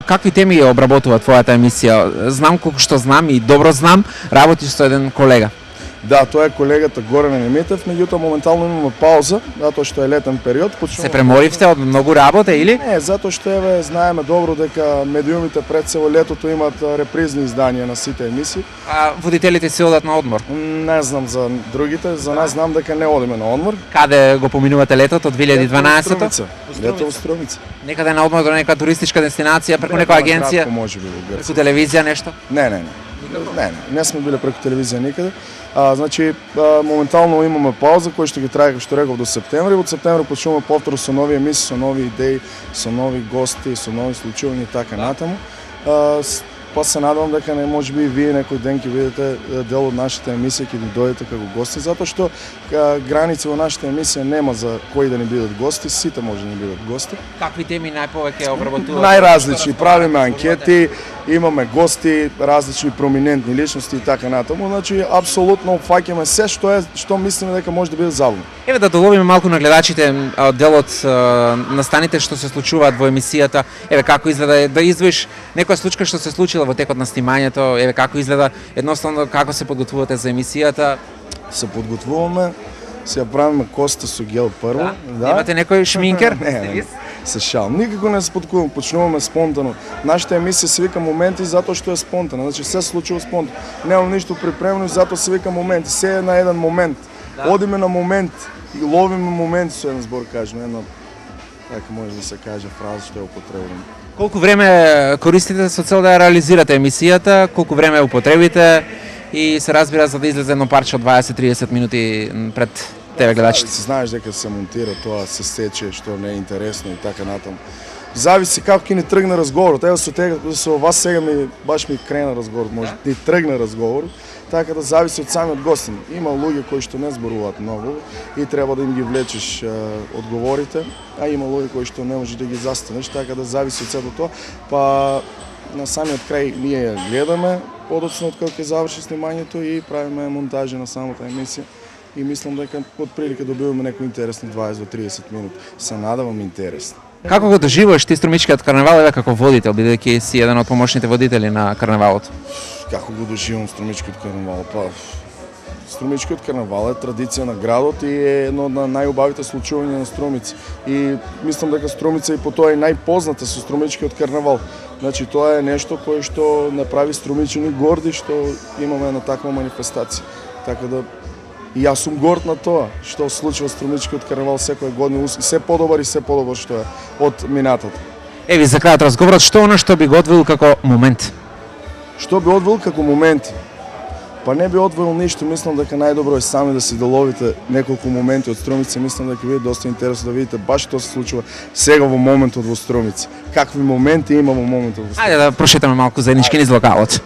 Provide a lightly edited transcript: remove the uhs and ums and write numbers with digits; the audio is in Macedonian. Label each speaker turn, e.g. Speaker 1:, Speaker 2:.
Speaker 1: какви теми обработува твојата емисија? Знам колку што знам и добро знам, работиш со еден колега.
Speaker 2: Да, тоа е колегата Горан Еремитев, меѓутоа моментално имаме пауза, затоа што е летен период.
Speaker 1: Се преморивте од многу работа или?
Speaker 2: Не, затоа што знаеме добро дека медиумите пред цело летото имаат репризни изданија на сите емисии.
Speaker 1: А водителите се одат на одмор?
Speaker 2: Не знам за другите, за нас знам дека не одиме на одмор.
Speaker 1: Каде го поминувате летото 2012?
Speaker 2: Лето во Струмица.
Speaker 1: Некаде на одмор до нека туристичка дестинација, преку некоја агенција?
Speaker 2: Кратко можеби во Грција.
Speaker 1: Преку телевизија нешто?
Speaker 2: Не сме биле преку телевизија никаде. Значи, моментално имаме пауза која што ги трае, како што реков, до септември. Од септември почнуваме повторно со нови емисии, со нови идеи, со нови гости, со нови случувања и така натаму. Па се надевам дека не може би вие некој ден ќе видите дел од нашата емисија, ќе ни дојдете како гости, затоа што граници во нашата емисија нема за кои да ни бидат гости, сите може да ни бидат гости.
Speaker 1: Какви теми најповеќе обработувате?
Speaker 2: Најразлични, правиме анкети, имаме гости, различни проминентни личности и така натаму. Значи апсолутно опфаќаме се што мислиме дека може да биде забавно.
Speaker 1: Еве да доловиме малку на гледачите делот настаните што се случуваат во емисијата. Еве како изгледа да издвоиш некоја случка што се случила во текот на снимањето, еве како изгледа едноставно како се подготвувате за емисијата?
Speaker 2: Се подготвуваме, се правиме коста со гел прво.
Speaker 1: Да. Имате некој шминкер?
Speaker 2: Не, се шалам. Никако не се подготвуваме, почнуваме спонтано. Нашата емисија се вика моменти затоа што е спонтано, значи се случува спонтано. Нема ништо припремено, затоа се вика моменти, се е на еден момент. Да. Одиме на момент и ловиме моменти со еден збор, кажеме, една така може да се каже фраза што е употребена.
Speaker 1: Колку време користите со цел да ја реализирате емисијата, колку време употребите и се разбира за да излезе едно парче од 20-30 минути пред тебе гледачите?
Speaker 2: Знаеш дека се монтира тоа, се сече, што не е интересно и така натаму. Зависи како ќе ни тргне разговорот. Ево со вас сега баш ми крена разговорот, може да ни тргне разговорот. Така да зависи од самиот гостин. Има луѓе кои што не зборуваат многу и треба да им ги влечеш одговорите, а има луѓе кои што не можеш да ги застанеш, така да зависи од сето тоа. Па на самиот крај ние ја гледаме, подоцна од кога ќе заврши снимањето и правиме монтажа на самата емисија. И мислам дека од прилика добиваме некои интересни 20 до 30 минути. Се надевам интересно.
Speaker 1: Како го доживуваш ти Струмичкиот карнавал еве како водител, бидејќи си еден од помошните водители на карнавалот?
Speaker 2: Како го доживувам Струмичкиот карнавал? Па Струмичкиот карнавал е традиција на градот и е едно од најубавите случувања на Струмица. И мислам дека Струмица и по тоа е најпозната со Струмичкиот карнавал. Значи тоа е нешто кое што направи струмичани горди што имаме на таква манифестација. Така да и јас сум горд на тоа што случува Струмичкиот карнавал секоја година, се подобар и се подобар што е од минатата.
Speaker 1: Еви за крајот разговорот, што она што би го одвил како момент?
Speaker 2: Што би одвил како моменти? Па не би одвоил ништо, мислам дека најдобро е сами да си доловите неколку моменти од Струмица, мислам дека биде доста интересно да видите баш што се случува сега во моментот во Струмица. Какви моменти има во моментот во Струмица.
Speaker 1: Ајде да прошетаме малку заеднички низ локалот.